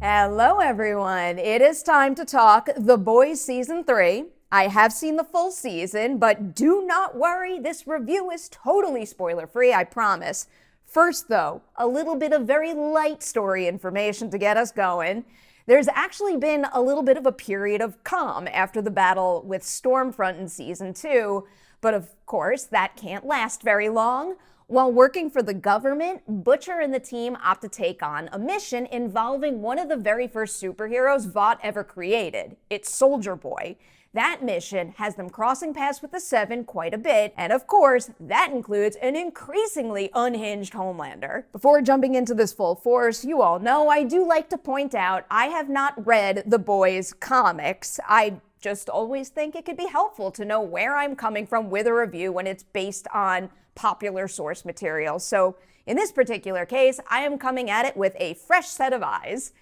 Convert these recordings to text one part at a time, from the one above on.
Hello everyone, it is time to talk The Boys Season 3. I have seen the full season, but do not worry, this review is totally spoiler-free, I promise. First though, a little bit of very light story information to get us going. There's actually been a little bit of a period of calm after the battle with Stormfront in Season 2, but of course that can't last very long. While working for the government, Butcher and the team opt to take on a mission involving one of the very first superheroes Vought ever created. It's Soldier Boy. That mission has them crossing paths with the Seven quite a bit, and of course, that includes an increasingly unhinged Homelander. Before jumping into this full force, you all know I do like to point out I have not read The Boys comics. I just always think it could be helpful to know where I'm coming from with a review when it's based on popular source material. So in this particular case, I am coming at it with a fresh set of eyes.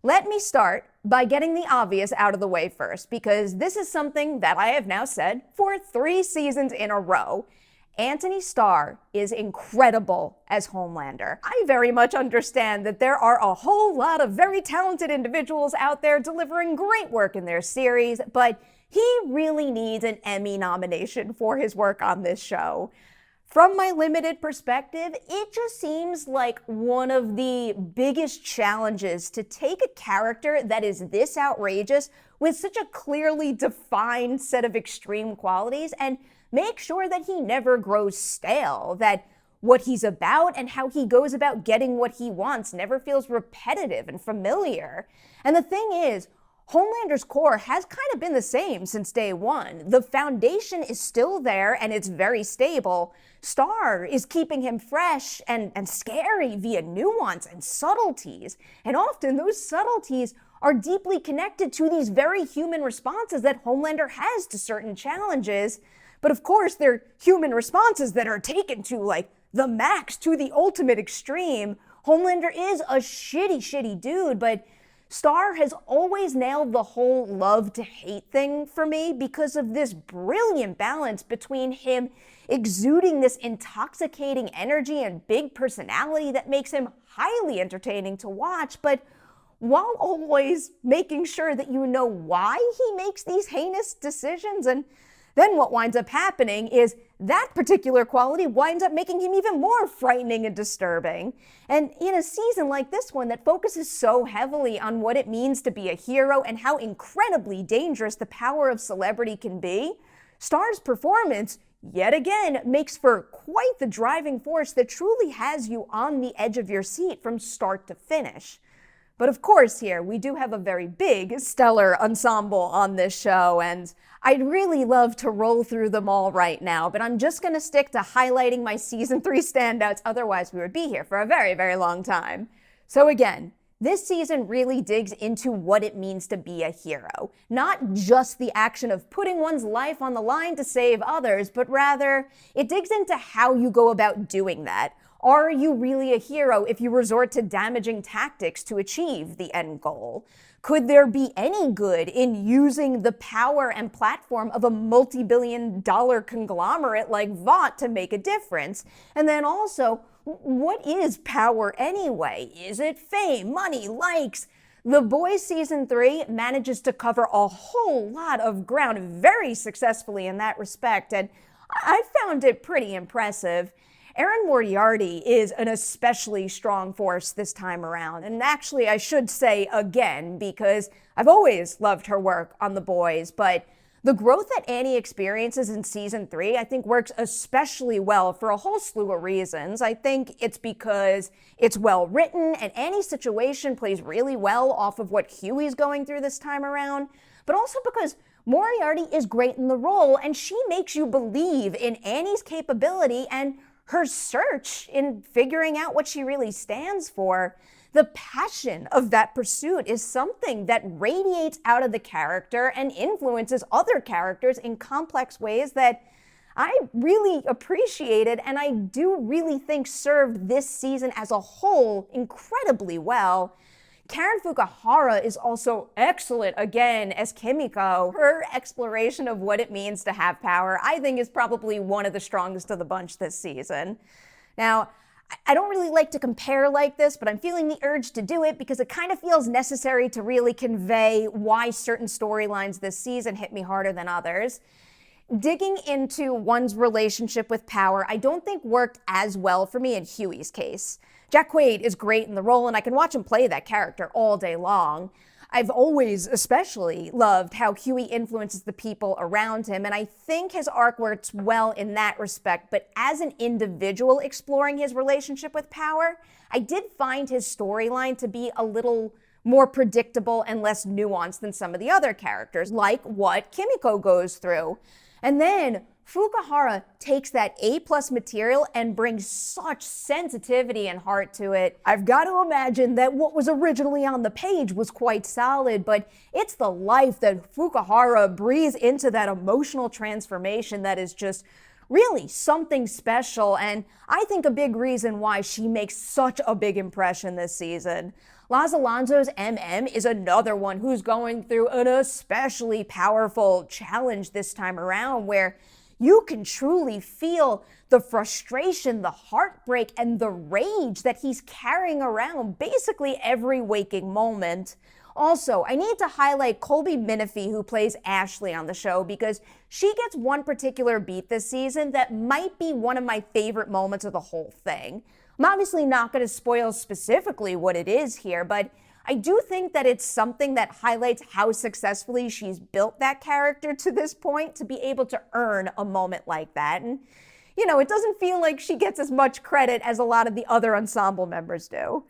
Let me start by getting the obvious out of the way first, because this is something that I have now said for 3 seasons in a row. Antony Starr is incredible as Homelander. I very much understand that there are a whole lot of very talented individuals out there delivering great work in their series, but he really needs an Emmy nomination for his work on this show. From my limited perspective, it just seems like one of the biggest challenges to take a character that is this outrageous with such a clearly defined set of extreme qualities and make sure that he never grows stale, that what he's about and how he goes about getting what he wants never feels repetitive and familiar. And the thing is, Homelander's core has kind of been the same since day one. The foundation is still there and it's very stable. Starr is keeping him fresh and scary via nuance and subtleties. And often those subtleties are deeply connected to these very human responses that Homelander has to certain challenges. But of course, they're human responses that are taken to like the max, to the ultimate extreme. Homelander is a shitty dude, but Starr has always nailed the whole love to hate thing for me because of this brilliant balance between him exuding this intoxicating energy and big personality that makes him highly entertaining to watch, but while always making sure that you know why he makes these heinous decisions. And then what winds up happening is that particular quality winds up making him even more frightening and disturbing. And in a season like this one that focuses so heavily on what it means to be a hero and how incredibly dangerous the power of celebrity can be, Starr's performance, yet again, makes for quite the driving force that truly has you on the edge of your seat from start to finish. But of course here, we do have a very big, stellar ensemble on this show, and I'd really love to roll through them all right now, but I'm just going to stick to highlighting my Season 3 standouts, otherwise we would be here for a very, very long time. So again, this season really digs into what it means to be a hero. Not just the action of putting one's life on the line to save others, but rather, it digs into how you go about doing that. Are you really a hero if you resort to damaging tactics to achieve the end goal? Could there be any good in using the power and platform of a multi-billion-dollar conglomerate like Vought to make a difference? And then also, what is power anyway? Is it fame, money, likes? The Boys Season 3 manages to cover a whole lot of ground very successfully in that respect, and I found it pretty impressive. Erin Moriarty is an especially strong force this time around, and actually I should say again, because I've always loved her work on The Boys, but the growth that Annie experiences in Season 3 I think works especially well for a whole slew of reasons. I think it's because it's well written and Annie's situation plays really well off of what Huey's going through this time around, but also because Moriarty is great in the role and she makes you believe in Annie's capability and her search in figuring out what she really stands for. The passion of that pursuit is something that radiates out of the character and influences other characters in complex ways that I really appreciated and I do really think served this season as a whole incredibly well. Karen Fukuhara is also excellent again as Kimiko. Her exploration of what it means to have power, I think, is probably one of the strongest of the bunch this season. Now, I don't really like to compare like this, but I'm feeling the urge to do it because it kind of feels necessary to really convey why certain storylines this season hit me harder than others. Digging into one's relationship with power, I don't think worked as well for me in Huey's case. Jack Quaid is great in the role, and I can watch him play that character all day long. I've always especially loved how Huey influences the people around him, and I think his arc works well in that respect, but as an individual exploring his relationship with power, I did find his storyline to be a little more predictable and less nuanced than some of the other characters, like what Kimiko goes through. And then Fukuhara takes that A-plus material and brings such sensitivity and heart to it. I've got to imagine that what was originally on the page was quite solid, but it's the life that Fukuhara breathes into that emotional transformation that is just really something special, and I think a big reason why she makes such a big impression this season. Laz Alonso's MM is another one who's going through an especially powerful challenge this time around, where you can truly feel the frustration, the heartbreak, and the rage that he's carrying around basically every waking moment. Also, I need to highlight Colby Minifie, who plays Ashley on the show, because she gets one particular beat this season that might be one of my favorite moments of the whole thing. I'm obviously not going to spoil specifically what it is here, but I do think that it's something that highlights how successfully she's built that character to this point to be able to earn a moment like that. And, you know, it doesn't feel like she gets as much credit as a lot of the other ensemble members do.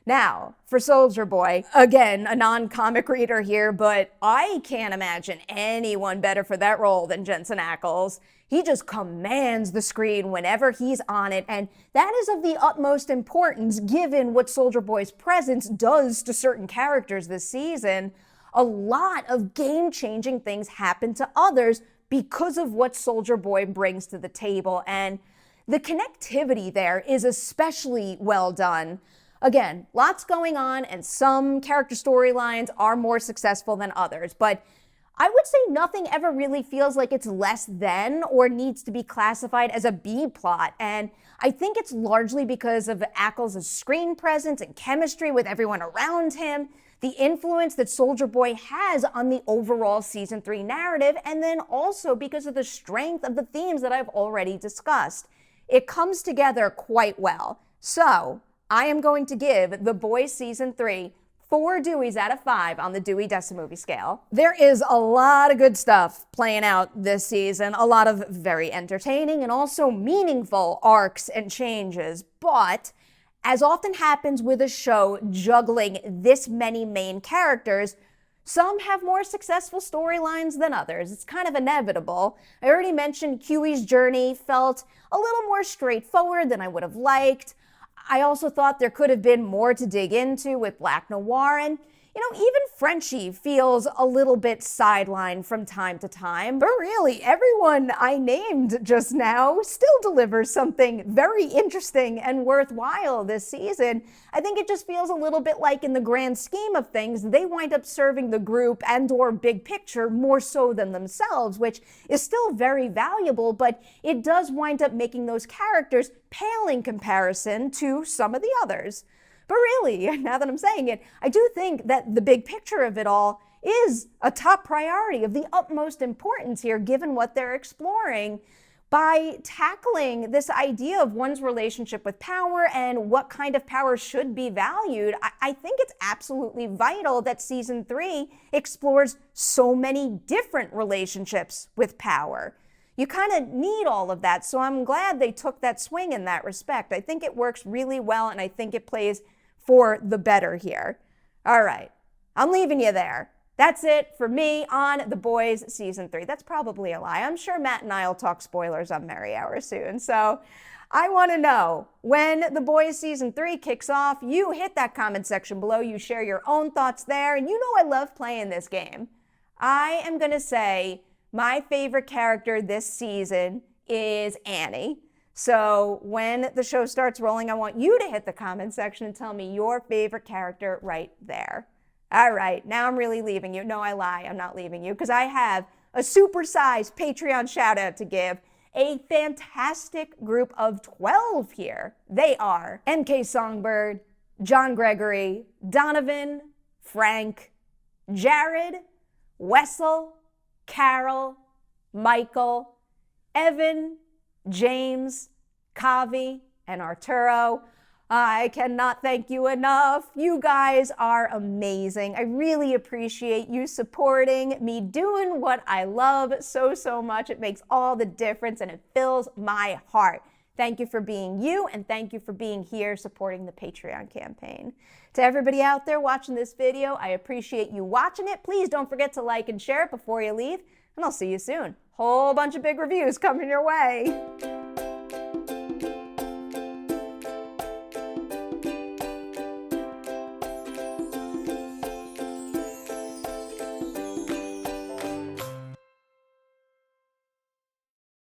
Now, for Soldier Boy, again, a non-comic reader here, but I can't imagine anyone better for that role than Jensen Ackles. He just commands the screen whenever he's on it, and that is of the utmost importance given what Soldier Boy's presence does to certain characters this season. A lot of game-changing things happen to others because of what Soldier Boy brings to the table, and the connectivity there is especially well done. Again, lots going on, and some character storylines are more successful than others, but I would say nothing ever really feels like it's less than or needs to be classified as a B plot, and I think it's largely because of Ackles' screen presence and chemistry with everyone around him, the influence that Soldier Boy has on the overall Season 3 narrative, and then also because of the strength of the themes that I've already discussed. It comes together quite well. So, I am going to give The Boys Season 3 4 Deweys out of 5 on the Dewey Decimovie scale. There is a lot of good stuff playing out this season, a lot of very entertaining and also meaningful arcs and changes, but as often happens with a show juggling this many main characters, some have more successful storylines than others. It's kind of inevitable. I already mentioned Huey's journey felt a little more straightforward than I would have liked. I also thought there could have been more to dig into with Black Noir, and, you know, even Frenchie feels a little bit sidelined from time to time. But really, everyone I named just now still delivers something very interesting and worthwhile this season. I think it just feels a little bit like, in the grand scheme of things, they wind up serving the group and/or big picture more so than themselves, which is still very valuable, but it does wind up making those characters pale in comparison to some of the others. But really, now that I'm saying it, I do think that the big picture of it all is a top priority of the utmost importance here, given what they're exploring. By tackling this idea of one's relationship with power and what kind of power should be valued, I think it's absolutely vital that Season 3 explores so many different relationships with power. You kind of need all of that, so I'm glad they took that swing in that respect. I think it works really well, and I think it plays for the better here. All right, I'm leaving you there. That's it for me on The Boys Season 3. That's probably a lie. I'm sure Matt and I will talk spoilers on Merry Hour soon. So I want to know, when The Boys Season 3 kicks off, you hit that comment section below. You share your own thoughts there. And you know I love playing this game. I am going to say my favorite character this season is Annie. So when the show starts rolling, I want you to hit the comment section and tell me your favorite character right there. All right, now I'm really leaving you. No, I lie. I'm not leaving you, because I have a supersized Patreon shout out to give. a fantastic group of 12 here. They are MK Songbird, John Gregory, Donovan, Frank, Jared, Wessel, Carol, Michael, Evan, James, Kavi, and Arturo. I cannot thank you enough. You guys are amazing. I really appreciate you supporting me doing what I love so much. It makes all the difference and it fills my heart. Thank you for being you, and thank you for being here supporting the Patreon campaign. To everybody out there watching this video, I appreciate you watching it. Please don't forget to like and share it before you leave, and I'll see you soon. Whole bunch of big reviews coming your way.